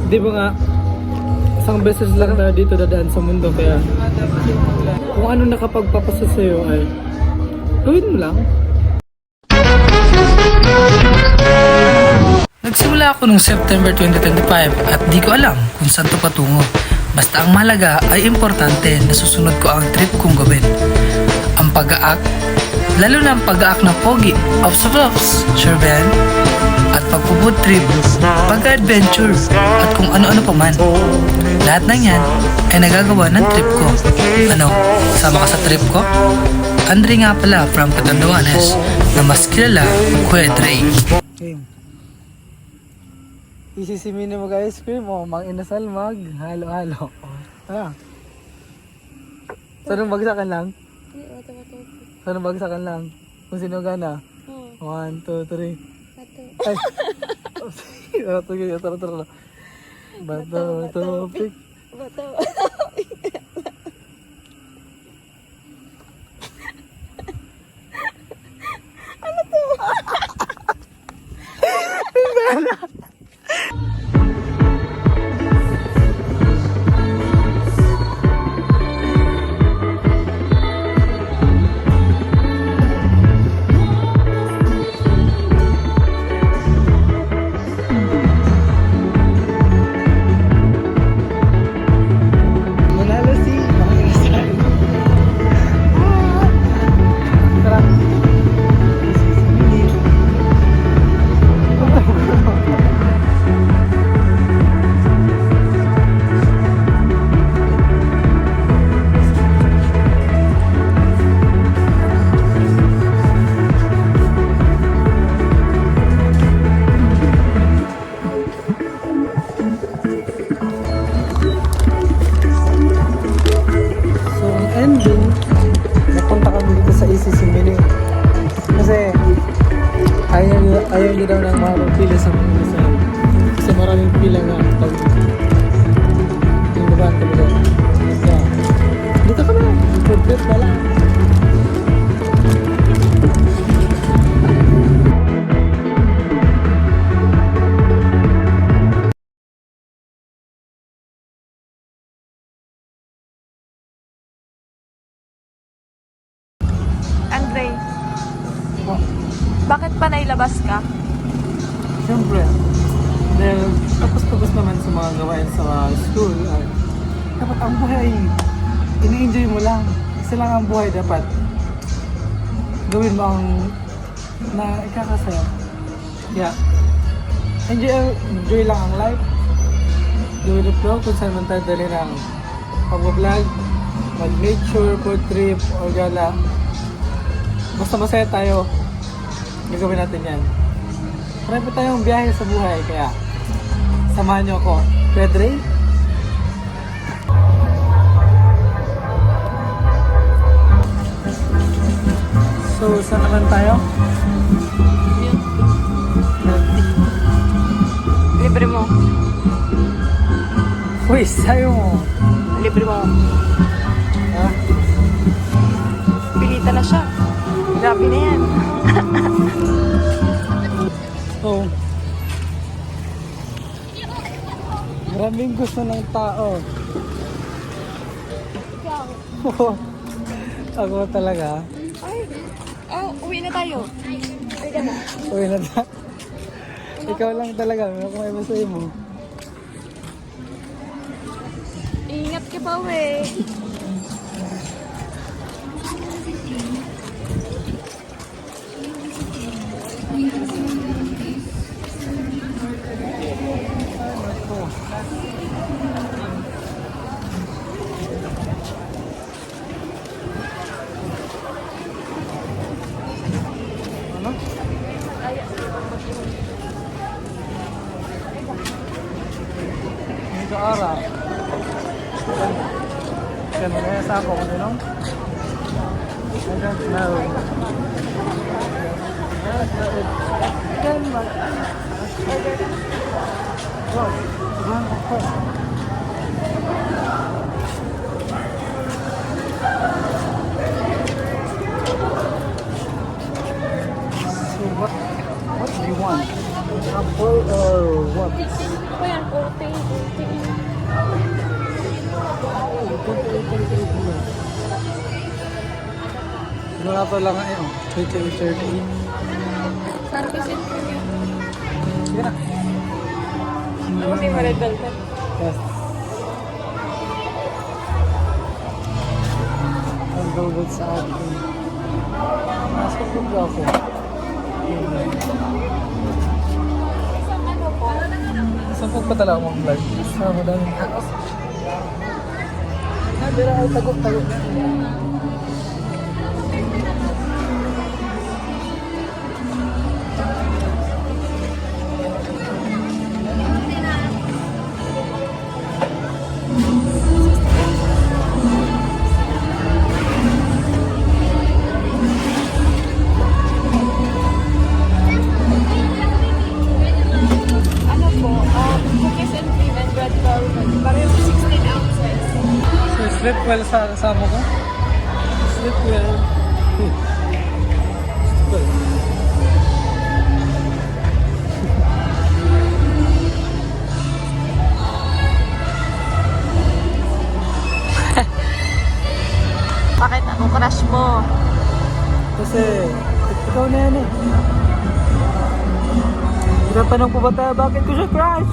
Di ba nga, isang beses lang tayo dito dadaan sa mundo, kaya kung ano nakapagpapasa sa'yo ay gawin mo lang. Nagsimula ako noong September 2025 at di ko alam kung saan to patungo. Basta ang mahalaga ay importante na susunod ko ang trip kong gawin. Ang pag-aak, lalo na ang pag-aak na pogi, of sure ba yan? At pagpupud trip, pag-adventure, at kung ano-ano pa man. Lahat ng yan ay nagagawa ng trip ko. Ano, sama ka sa trip ko? Andre nga pala from Catanduanes na mas kilala Kuya Dre. Isisiminin mo guys, cream o mang inasal mag halo-halo. Ah. Sanong bagsakan lang? Sanong bagsakan lang? Kung sino gana? 1, 2, 3. Ay. Tara. Bato, topic. Bato. Ano to? Ayaw niyo daw ng maraming pila sa mga inasal. Kasi maraming pila nga pag yung babaan kami doon. So, dito ka na. Good na lang. Andre, bakit pa nailabas ka? Siyempre, dahil tapos naman sa mga gawain sa school, ay dapat ang buhay, ini-enjoy mo lang. Kasi lang ang buhay dapat gawin mo ang na ikakasaya. Yeah. Enjoy lang ang life. Go with the flow kung saan man tayo dali ng pag-vlog, mag-nature, food trip, or gala. Basta masaya tayo, gagawin natin yan. Marami tayong biyahe sa buhay, kaya samahan niyo ako. Kuya Dre? So, saan naman tayo? Libre mo. Uy, sayo mo. Libre mo. Ha? Pilita na siya. Grabe na yan. So, maraming gusto ng tao. Ako talaga. Ay, uwi na tayo. Uwi ka na. Uy na ta. Ikaw lang talaga. Ako may masaya mo. Ingat ka pa, we. Sa araw. Kaya sa ako, ano? I don't know. What do you want? Apple or what? Ako yan, 40. Wala pa lang ngayon. 28:30. Saan kasi? Sige na. Kasi Red Velvet. Yes. Ang gawin sa akin. Nasa po ako. Saan po pa talaga mong vlog? Sa madaming house. Dira ay tago. Ano po? Cookies and cream and red velvet. Pareho 16 ounces. So, sleep well sa kasama ko. Sleep well. Bakit? Anong crush mo? Kasi, ikaw na yan eh. Tinatanong po ba tayo, bakit ko siya crush?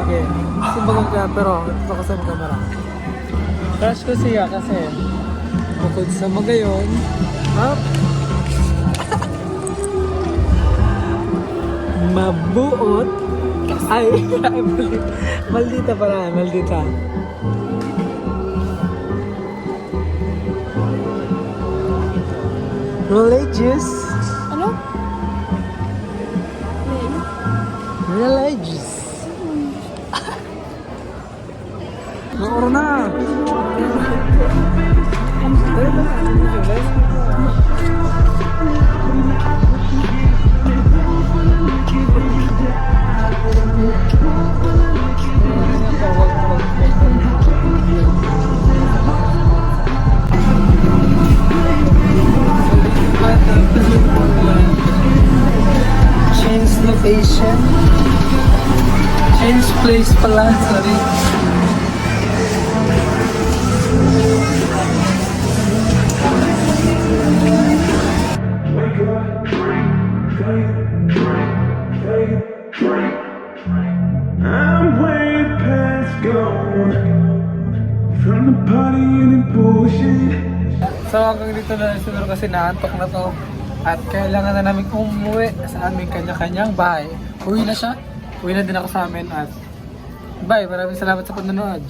Sige, simbagong ka, pero ito ko sa camera. Crush ko siya kasi, bukod sa magayon, mabuot, ay, maldita pala, maldita. Religious. Ano? Religious. Noor na. Change location. Change place pala, sorry. I'm way past gone from the party and the bullshit. So hanggang dito na siguro kasi naantok na to. At kailangan na namin umuwi sa aming kanya-kanyang bahay. Uwi na siya. Uwi na din ako sa amin at bye. Maraming salamat sa panonood.